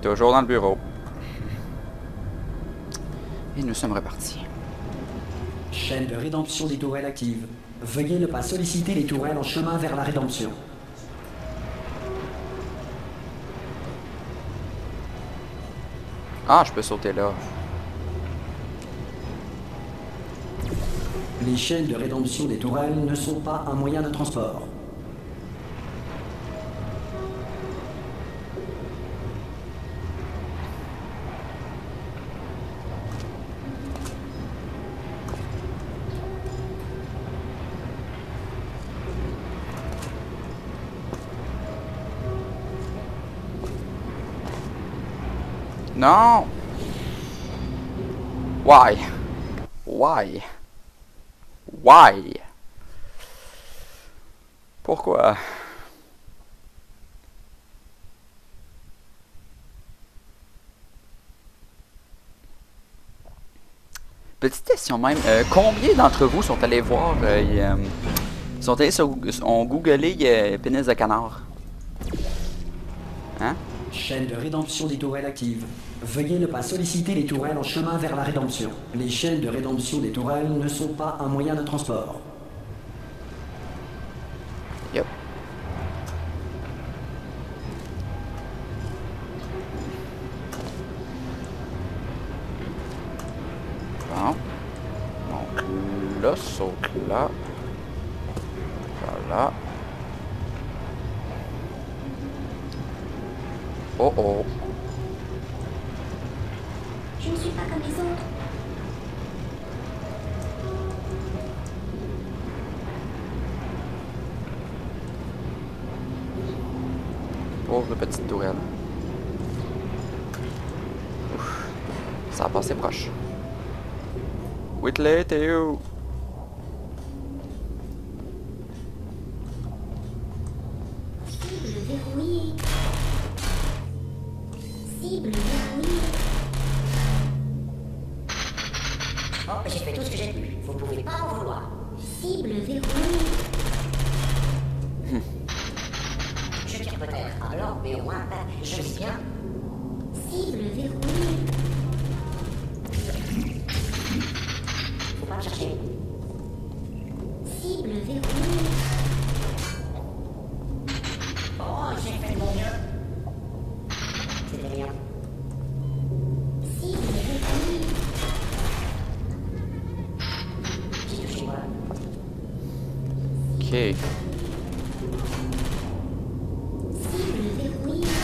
Toujours dans le bureau. Et nous sommes repartis. Chaîne de rédemption des tourelles active. Veuillez ne pas solliciter les tourelles en chemin vers la rédemption. Ah, je peux sauter là. Les chaînes de rédemption des tourelles ne sont pas un moyen de transport. Non! Why? Why? Why? Pourquoi? Petite question même, combien d'entre vous sont allés voir, sont allés ont googlé pénis de canard? Hein? Chaîne de rédemption des tourelles active. Veuillez ne pas solliciter les tourelles en chemin vers la rédemption. Les chaînes de rédemption des tourelles ne sont pas un moyen de transport. Yep. Bon. Donc là, saute là. Voilà. Oh oh. Je ne suis pas comme les autres. Pauvre petite tourelle. Ouf. Ça a passé proche. Whitley, t'es où? Cible verrouillée. Cible verrouillée. Oh, j'ai fait tout ce que j'ai pu. Vous pouvez pas en vouloir. Cible verrouillée. Je tire peut-être à blanc, mais au moins, je vis bien. Cible verrouillée. Faut pas me chercher. Cible verrouillée. Oh, j'ai fait de mon mieux. C'était bien. Cible verrouillée. J'ai touché moi. Ok. Cible verrouillée.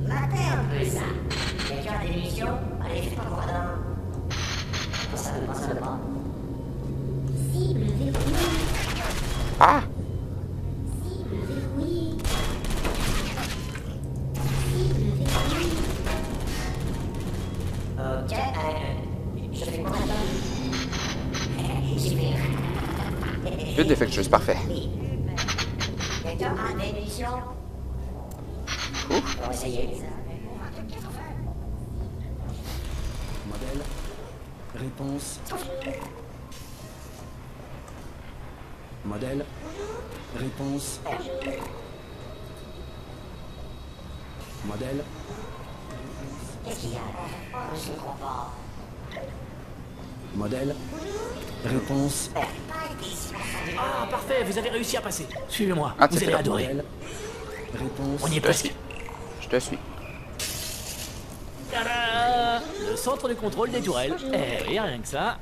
Matez un peu ça. Quelqu'un a des munitions? Allez, fais pas pour Adam. Pense à le bras. Cible verrouillée. Ah! Cible verrouillée. Cible verrouillée. Ok, je fais quoi là-dedans? J'y vais. But défectueuse, parfait. Quelqu'un a des munitions? Ouf. On va essayer. Modèle. Réponse. Modèle. Réponse. Modèle. Qu'est-ce qu'il y a? Oh, je ne comprends pas. Modèle. Réponse. Ah, parfait, vous avez réussi à passer. Suivez-moi, Ah, vous c'est allez là. adorer. Modèle. Réponse. On y est Je te presque. suis. Je te suis. Tada! Le centre de contrôle des tourelles. Eh oui, rien que ça.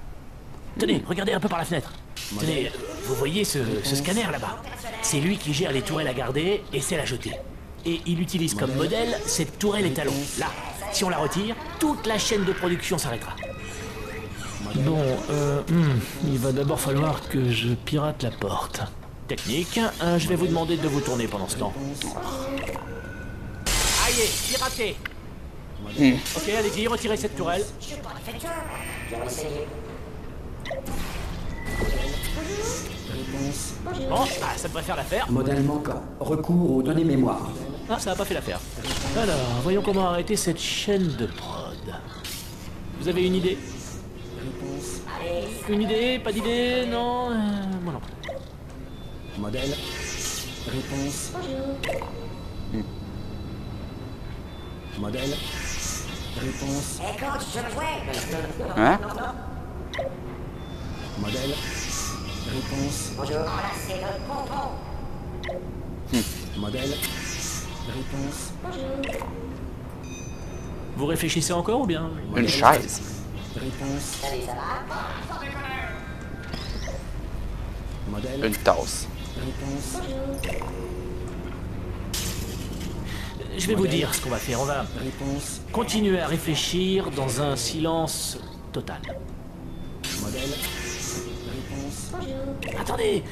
Tenez, regardez un peu par la fenêtre. Tenez, vous voyez ce scanner là-bas? C'est lui qui gère les tourelles à garder et celles à jeter. Et il utilise comme modèle cette tourelle étalon. Là, si on la retire, toute la chaîne de production s'arrêtera. Bon, il va d'abord falloir que je pirate la porte. Technique, je vais vous demander de vous tourner pendant ce temps. Aïe, piraté! Ok, allez-y, retirez cette tourelle. Je suis pas défectueux. Je vais essayer. Réponse. Bon, ça devrait faire l'affaire. Modèle manquant. Recours aux données mémoire. Ah, ça n'a pas fait l'affaire. Alors, voyons comment arrêter cette chaîne de prod. Vous avez une idée? Réponse. Une idée? Pas d'idée? Non? Moi non plus. Modèle. Réponse. Modèle. Réponse. Écoute, je veux jouer. Hein? Modèle. Réponse. Bonjour. Oh là, c'est le pompon. Modèle. Réponse. Bonjour. Vous réfléchissez encore ou bien? Une chaise. Réponse. Salut, ça va? Modèle. Une tasse. Réponse. Bonjour. Je vais vous dire ce qu'on va faire. On va Réponse. continuer à réfléchir dans un silence total. Modèle. Réponse. Bonjour. Attendez!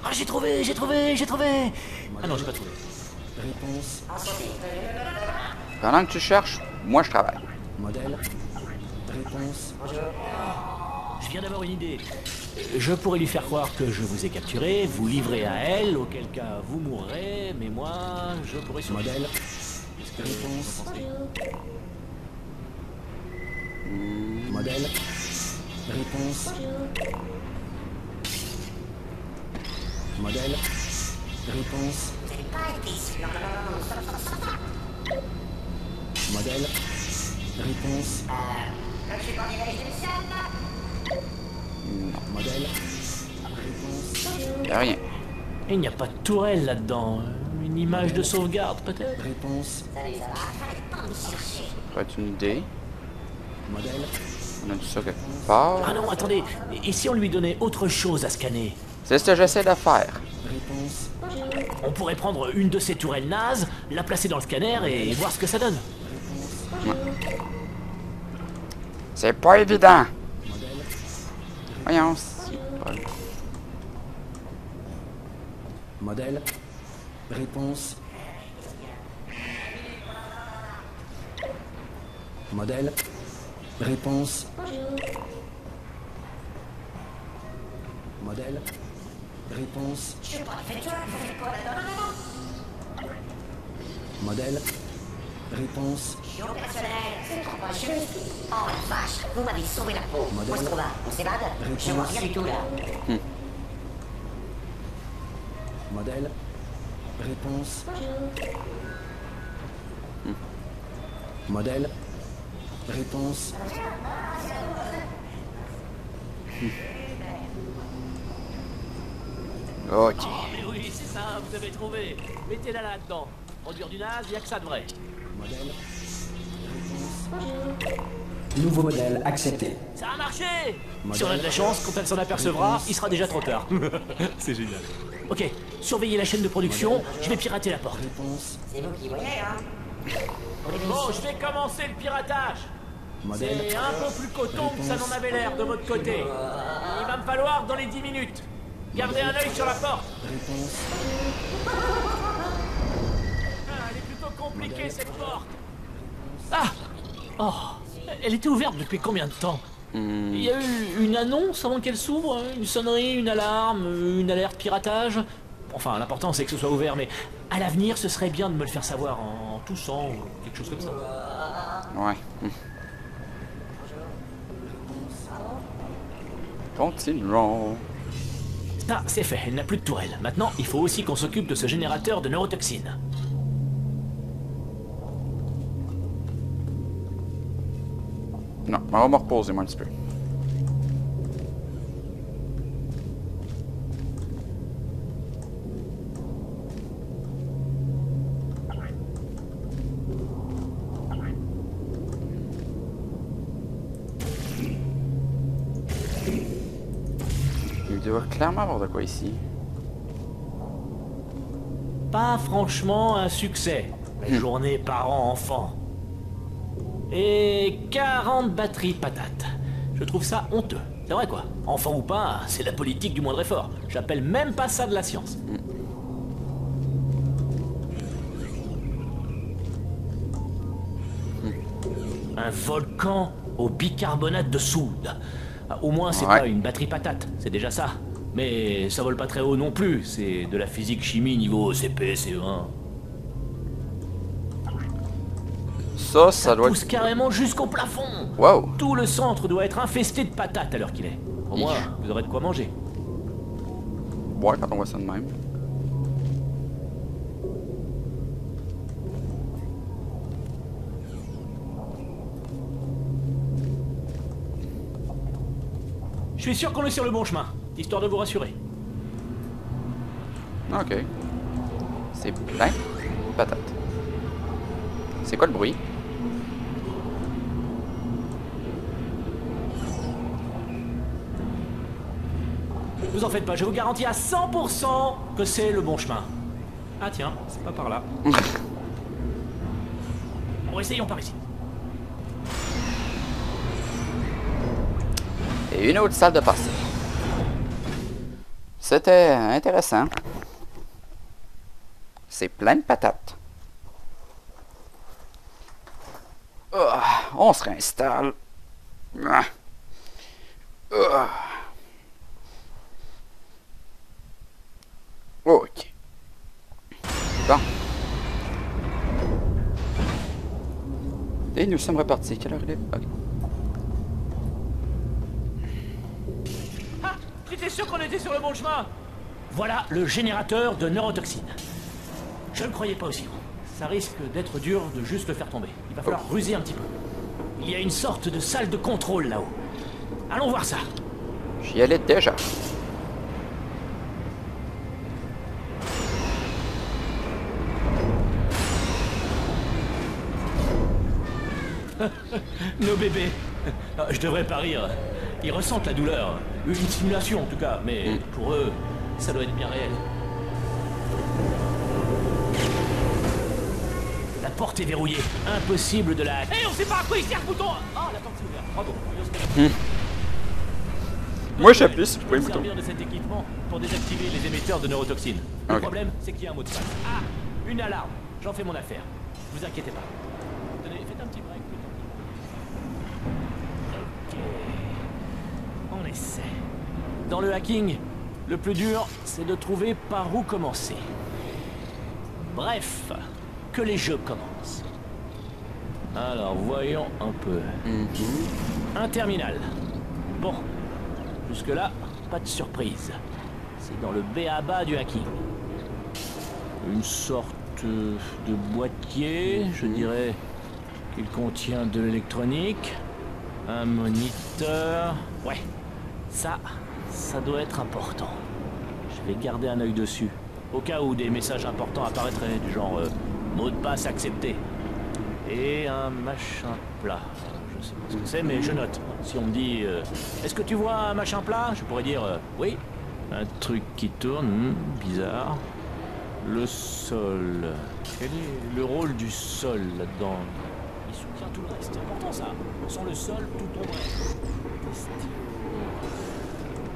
Ah, j'ai trouvé! Ah non, j'ai pas trouvé. Réponse. Pendant que tu cherches, moi je travaille. Modèle. Réponse. Je viens d'avoir une idée. Je pourrais lui faire croire que je vous ai capturé, vous livrez à elle, auquel cas vous mourrez, mais moi, je pourrais survivre. Modèle. Réponse. Modèle. Réponse. Modèle. Réponse. Modèle. Réponse. Modèle. Réponse. Y'a rien. Il n'y a pas de tourelle là-dedans. Une image de sauvegarde, peut-être? Réponse. Ça pourrait être une idée. Modèle. On a tout ça quelque part. Ah non, attendez. Et si on lui donnait autre chose à scanner? C'est ce que j'essaie de faire. Réponse. On pourrait prendre une de ces tourelles nazes, la placer dans le scanner et voir ce que ça donne. C'est pas évident. Modèle. Voyons. C'est pas... Modèle. Réponse. Modèle. Réponse. Modèle. Réponse. Modèle. Réponse. Je suis opérationnel. C'est trop pas juste. Oh la vache, vous m'avez sauvé la peau. Où est-ce qu'on va? On s'évade? Je vois rien du tout là. Modèle. Réponse. Modèle. Réponse. Ok. Oh, mais oui, c'est ça, vous avez trouvé. Mettez-la là-dedans. Produire du naze, il n'y a que ça de vrai. Modèle. Nouveau modèle accepté. Ça a marché! Si on a de la chance, quand elle s'en apercevra, il sera déjà trop tard. C'est génial. Ok, surveillez la chaîne de production, je vais pirater la porte. Réponse. C'est vous qui voyez, hein? Bon, je vais commencer le piratage. Modèle. C'est un peu plus coton que ça n'en avait l'air de votre côté. Il va me falloir dans les 10 minutes. Gardez un œil sur la porte. Réponse. Ah, elle est plutôt compliquée cette porte. Ah! Oh! Elle était ouverte depuis combien de temps? Il y a eu une annonce avant qu'elle s'ouvre, une sonnerie, une alarme, une alerte piratage. Enfin, l'important c'est que ce soit ouvert, mais à l'avenir, ce serait bien de me le faire savoir en toussant ou quelque chose comme ça. Ouais. Continuons. Ça, c'est fait, elle n'a plus de tourelle. Maintenant, il faut aussi qu'on s'occupe de ce générateur de neurotoxines. Non, on va me reposer moi un petit peu. Il doit clairement avoir de quoi ici. Pas franchement un succès. La journée parents-enfants. Et 40 batteries de patates. Je trouve ça honteux. C'est vrai quoi. Enfant ou pas, c'est la politique du moindre effort. J'appelle même pas ça de la science. Un volcan au bicarbonate de soude. Ah, au moins, c'est Ouais. pas une batterie patate, c'est déjà ça. Mais ça vole pas très haut non plus, c'est de la physique-chimie niveau CP, CE1. Ça doit Pousse être... carrément jusqu'au plafond. Wow. Tout le centre doit être infesté de patates à l'heure qu'il est. Au moins, vous aurez de quoi manger. Ouais, quand on voit ça de même. suis sûr qu'on est sur le bon chemin, histoire de vous rassurer. Ok. C'est plein de patates. C'est quoi le bruit? Vous en faites pas, je vous garantis à 100% que c'est le bon chemin. Ah tiens, c'est pas par là. Bon, essayons par ici. Et une autre salle de passage. C'était intéressant. C'est plein de patates. On se réinstalle. Ok. Bon. Et nous sommes repartis. Quelle heure il est? Ok. Ah, j'étais sûr qu'on était sur le bon chemin. Voilà le générateur de neurotoxine. Je ne croyais pas aussi bon. Ça risque d'être dur de juste le faire tomber. Il va falloir ruser un petit peu. Il y a une sorte de salle de contrôle là-haut. Allons voir ça. J'y allais déjà. Nos bébés. Ah, je devrais pas rire. Ils ressentent la douleur. Une simulation en tout cas, mais pour eux, ça doit être bien réel. La porte est verrouillée. Impossible de la... Hé, on sait pas à quoi il sert le bouton. Ah, la porte s'est ouverte. Bravo. Moi j'appuie sur le bouton. Servir de cet équipement pour désactiver les émetteurs de neurotoxines. Le Ok. problème, c'est qu'il y a un mot de passe. Ah, une alarme. J'en fais mon affaire. Vous inquiétez pas. Tenez, faites un petit break. Ok. On essaie. Dans le hacking, le plus dur, c'est de trouver par où commencer. Bref, que les jeux commencent. Alors, voyons un peu. Un terminal. Bon. Jusque-là, pas de surprise. C'est dans le b.a.-ba du hacking. Une sorte de boîtier, je dirais qu'il contient de l'électronique, un moniteur... Ouais, ça doit être important. Je vais garder un œil dessus, au cas où des messages importants apparaîtraient, du genre mot de passe accepté. Et un machin plat. Je sais pas ce que c'est, mais je note. Si on me dit est-ce que tu vois un machin plat? Je pourrais dire oui. Un truc qui tourne, bizarre. Le sol. Quel est le rôle du sol là-dedans? Il soutient tout le reste. C'est important ça. Sans le sol, tout tomberait.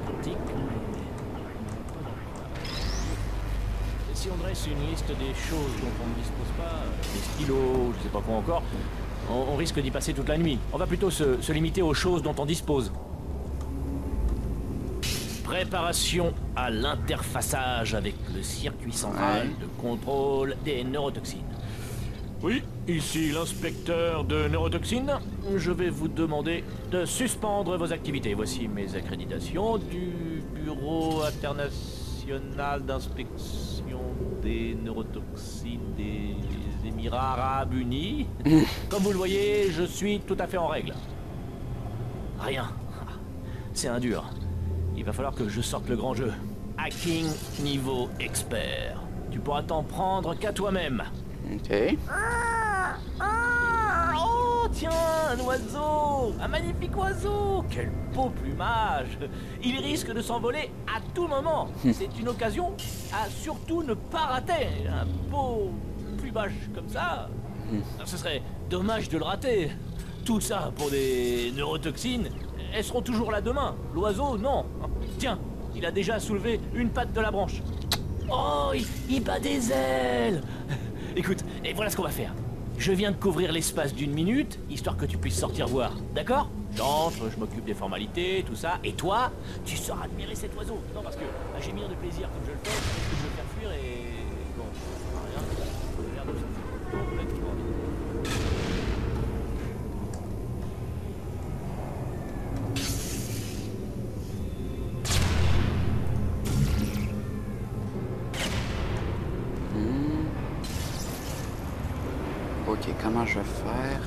Pratique, et si on dresse une liste des choses dont on ne dispose pas, des stylos, je sais pas quoi encore, on risque d'y passer toute la nuit. On va plutôt se limiter aux choses dont on dispose. Préparation à l'interfaçage avec le circuit central de contrôle des neurotoxines. Oui, ici l'inspecteur de neurotoxines. Je vais vous demander de suspendre vos activités. Voici mes accréditations du Bureau international d'inspection des neurotoxines des Émirats arabes unis. Comme vous le voyez, je suis tout à fait en règle. Rien. C'est un dur. Il va falloir que je sorte le grand jeu. Hacking niveau expert. Tu pourras t'en prendre qu'à toi-même. Ok. Oh, tiens, un oiseau. Un magnifique oiseau. Quel beau plumage. Il risque de s'envoler à tout moment. C'est une occasion à surtout ne pas rater. Un beau plumage comme ça. Ce serait dommage de le rater. Tout ça pour des neurotoxines. Elles seront toujours là demain. L'oiseau, non. Tiens, il a déjà soulevé une patte de la branche. Oh, il bat des ailes. Écoute, et voilà ce qu'on va faire. Je viens de couvrir l'espace d'une minute, histoire que tu puisses sortir voir. D'accord? J'entre, je m'occupe des formalités, tout ça. Et toi, tu sauras admirer cet oiseau. Non, parce que j'ai bien de plaisir comme je le fais, parce que je veux le faire fuir et... Bon, ça sert à rien. Il a l'air de se foutre complètement. Ok, comment je vais faire?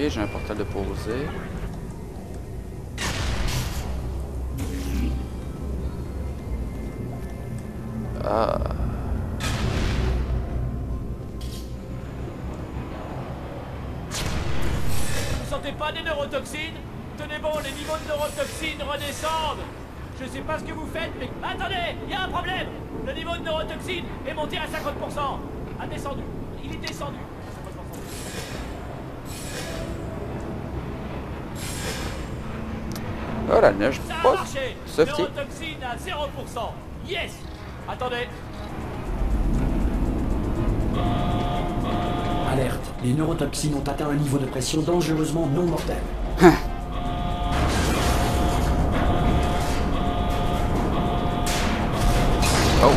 Et j'ai un portal de poser. Ah. Vous sentez pas des neurotoxines? Tenez bon, les niveaux de neurotoxines redescendent. Je sais pas ce que vous faites, mais... Attendez, il y a un problème. Le niveau de neurotoxine est monté à 50%. A descendu. Il est descendu. Oh la neige, Ça a pas marché. softie. Neurotoxine à 0%. Yes. Attendez. Alerte, les neurotoxines ont atteint un niveau de pression dangereusement non mortel. Oh,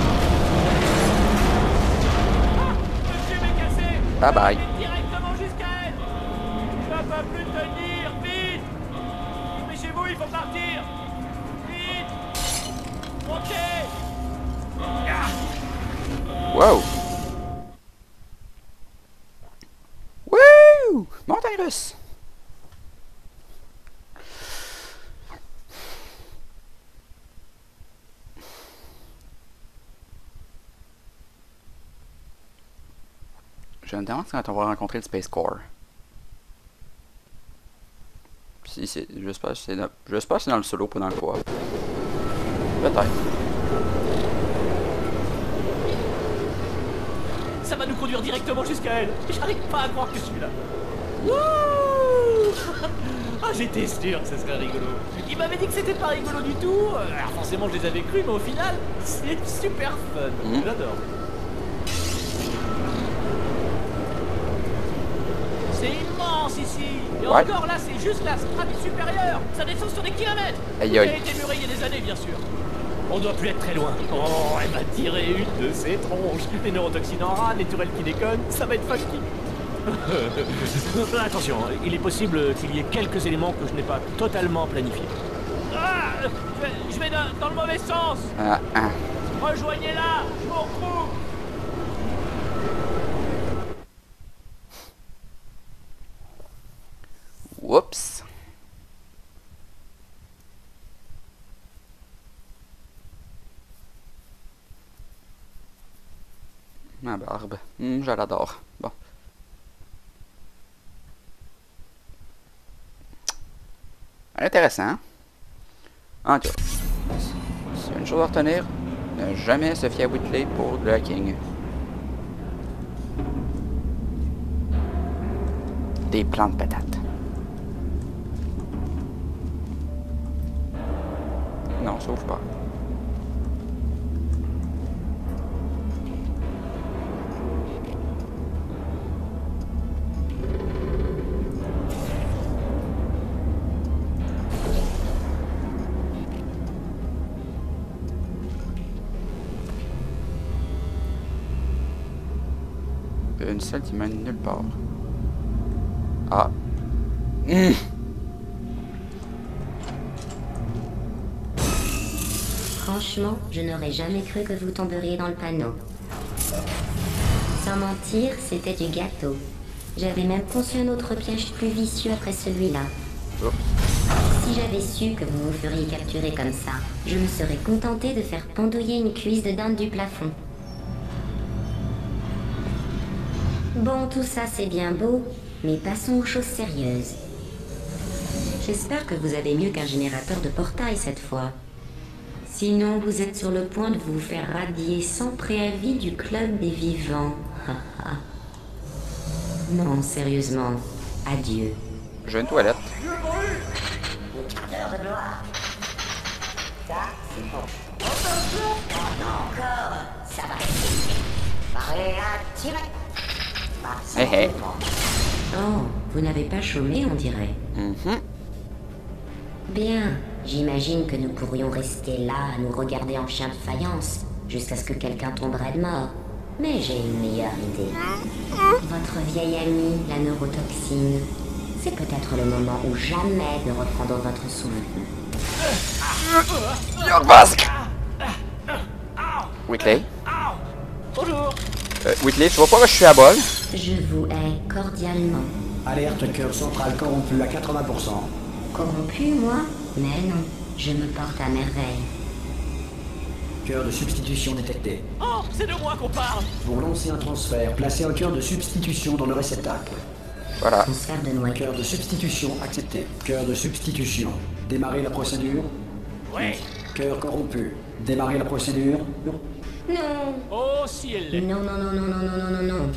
Monsieur m'est cassé. bye bye. Directement jusqu'à elle. Je ne peux plus tenir. Vite. Dépêchez-vous, il faut partir. Vite. Montez. Wow. Wouh! Montagne russe. Je me demande quand on va rencontrer le Space Corps. Si c'est, j'espère que c'est dans le solo, pas dans le co-op. Peut-être. Ça va nous conduire directement jusqu'à elle. J'arrive pas à croire que je suis là. Wouh! Ah, j'étais sûr que ce serait rigolo. Il m'avait dit que c'était pas rigolo du tout. Alors forcément, je les avais cru, mais au final, c'est super fun. J'adore. C'est immense ici. Et Ouais. encore là, c'est juste la strate supérieure. Ça descend sur des kilomètres. Aïe, Tout a aïe. été muré il y a des années, bien sûr. On doit plus être très loin. Oh, elle m'a tiré une de ses tronches. Les neurotoxines en rade, les tourelles qui déconnent, ça va être funky. Attention, il est possible qu'il y ait quelques éléments que je n'ai pas totalement planifiés. Ah, je vais dans le mauvais sens. Ah, ah. Rejoignez-la, je vous retrouve. Oups. Ma barbe. Je l'adore. Bon. Intéressant. Hein? En tout cas, s'il y a une chose à retenir, ne jamais se fier à Whitley pour le hacking. Des plants de patates. Non, ça ouvre pas. Une salle qui mène nulle part. Ah. Franchement, je n'aurais jamais cru que vous tomberiez dans le panneau. Sans mentir, c'était du gâteau. J'avais même conçu un autre piège plus vicieux après celui-là. Oh. Si j'avais su que vous vous feriez capturer comme ça, je me serais contenté de faire pendouiller une cuisse de dinde du plafond. Bon, tout ça c'est bien beau, mais passons aux choses sérieuses. J'espère que vous avez mieux qu'un générateur de portail cette fois. Sinon, vous êtes sur le point de vous faire radier sans préavis du club des vivants. Non, sérieusement, adieu. J'ai une toilette. Heure de gloire. Ça, c'est bon. Oh non, encore. Ça va rester. Paré à tirer. Ah, ça Hé hé. dépend. Oh, vous n'avez pas chômé, on dirait. Bien, j'imagine que nous pourrions rester là à nous regarder en chien de faïence jusqu'à ce que quelqu'un tomberait de mort. Mais j'ai une meilleure idée. Votre vieille amie, la neurotoxine. C'est peut-être le moment ou jamais de reprendre votre souffle. Your Basque! Whitley? Bonjour. Whitley, tu vois pas que je suis à bol? Je vous hais cordialement. Alerte cœur central corrompu à 80%. Corrompu, moi? Mais non, je me porte à merveille. Cœur de substitution détecté. Oh, c'est de moi qu'on parle. Pour lancer un transfert, placez un cœur de substitution dans le réceptacle. Voilà. Transfert de noyau. Cœur de substitution accepté. Cœur de substitution. Démarrez la procédure. Ouais. Cœur corrompu. Démarrez la procédure. Non. Oh, si elle l'est. Non, non, non, non, non, non, non, non, non.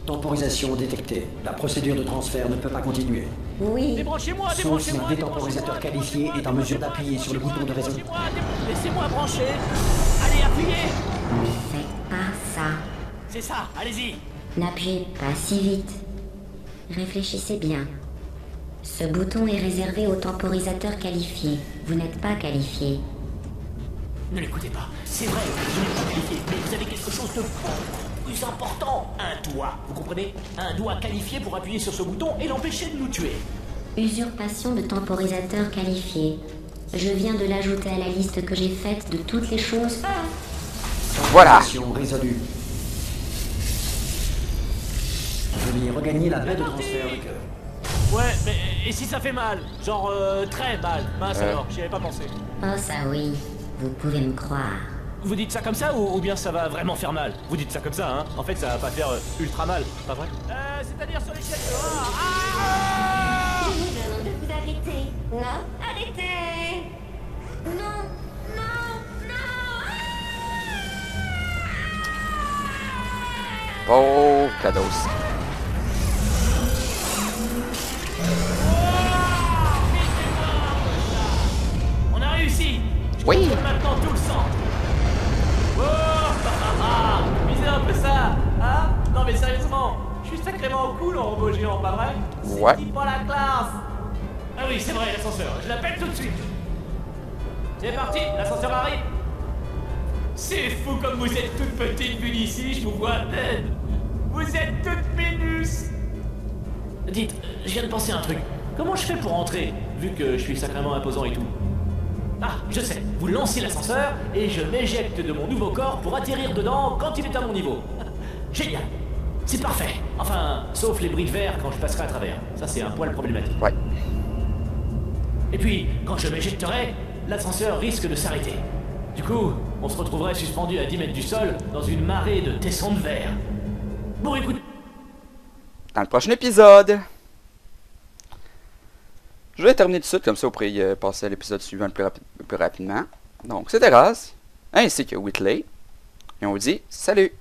Temporisation détectée. La procédure de transfert ne peut pas continuer. Oui. Débranchez-moi, Sauf si débranchez-moi. un détemporisateur qualifié est en mesure d'appuyer sur le bouton de résonance. Laissez-moi brancher. Allez, appuyez. Ne faites pas ça. C'est ça, allez-y. N'appuyez pas si vite. Réfléchissez bien. Ce bouton est réservé aux temporisateurs qualifiés. Vous n'êtes pas qualifié. Ne l'écoutez pas. C'est vrai, je n'ai pas qualifié, mais vous avez quelque chose de plus important. Un doigt, vous comprenez? Un doigt qualifié pour appuyer sur ce bouton et l'empêcher de nous tuer. Usurpation de temporisateur qualifié. Je viens de l'ajouter à la liste que j'ai faite de toutes les choses. Voilà. Mission résolue. Veuillez regagner la baie de transfert de cœur. Ouais, mais et si ça fait mal? Genre très mal. Mince alors, j'y avais pas pensé. Oh ça oui, vous pouvez me croire. Vous dites ça comme ça ou bien ça va vraiment faire mal? Vous dites ça comme ça, hein? En fait, ça va pas faire ultra mal, pas vrai? C'est-à-dire sur l'échelle de... Je vous demande de vous arrêter. Non, arrêtez. Non, non, non. Oh, Kados. On a réussi! Oui. Je contrôle maintenant tout le centre! Oh! Visez un peu ça! Hein? Non mais sérieusement, je suis sacrément cool en robot géant, pas vrai? Ouais. C'est qui pour la classe! Ah oui, c'est vrai, l'ascenseur, je l'appelle tout de suite! C'est parti, l'ascenseur arrive! C'est fou comme vous êtes toute petite vue d'ici, je vous vois à peine! Vous êtes toute minus! Dites, je viens de penser à un truc. Comment je fais pour entrer, vu que je suis sacrément imposant et tout? Ah, je sais, vous lancez l'ascenseur et je m'éjecte de mon nouveau corps pour atterrir dedans quand il est à mon niveau. Génial. C'est parfait. Enfin, sauf les bris de verre quand je passerai à travers. Ça, c'est un poil problématique. Ouais. Et puis, quand je m'éjecterai, l'ascenseur risque de s'arrêter. Du coup, on se retrouverait suspendu à 10 mètres du sol dans une marée de tessons de verre. Bon, écoute... Dans le prochain épisode. Je vais terminer tout de suite, comme ça, vous pourrez passer à l'épisode suivant le plus rapidement. Donc, c'était Raz, ainsi que Whitley. Et on vous dit salut!